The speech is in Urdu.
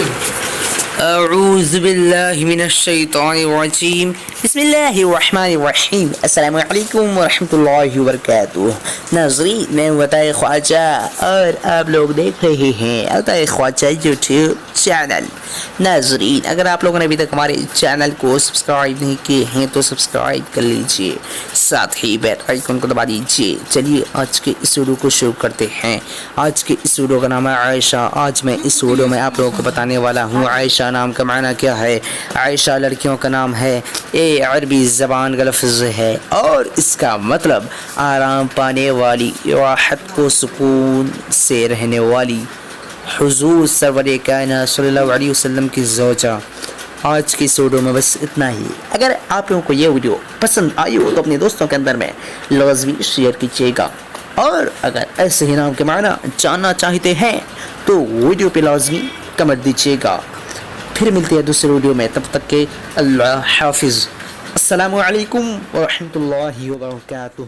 اعوذ باللہ من الشیطان الرجیم بسم اللہ الرحمن الرحیم السلام علیکم ورحمۃ اللہ وبرکاتہ۔ ناظرین، میں عطائے خواجہ اور آپ لوگ دیکھ رہے ہیں عطائے خواجہ یوٹیوب چینل۔ ناظرین، اگر آپ لوگوں نے ابھی تک ہمارے چینل کو سبسکرائب نہیں کیے ہیں تو سبسکرائب کر لیجئے، ساتھ ہی بیل آئیکن کو دبا دیجئے۔ چلیے آج کے اس ویڈیو کو شروع کرتے ہیں۔ آج کے اس ویڈیو کا نام ہے عائشہ۔ آج میں اس ویڈیو میں آپ لوگوں کو بتانے والا ہوں عائشہ نام کا معنی کیا ہے۔ عائشہ لڑکیوں کا نام ہے، یہ عربی زبان کا لفظ ہے اور اس کا مطلب آرام پانے والی، راحت و سکون سے رہنے والی، حضور سرور کائنات صلی اللہ علیہ وسلم کی زوجہ۔ آج کی اس ویڈیو میں بس اتنا ہی۔ اگر آپ لوگوں کو یہ ویڈیو پسند آئی ہو تو اپنے دوستوں کے اندر میں لازمی شیئر کیجیے گا، اور اگر ایسے ہی نام کے معنی جاننا چاہتے ہیں تو ویڈیو پہ لازمی کمنٹ دیجیے گا۔ پھر ملتے ہیں دوسرے ویڈیو میں، تب تک کے اللہ حافظ۔ السلام علیکم ورحمۃ اللہ وبرکاتہ۔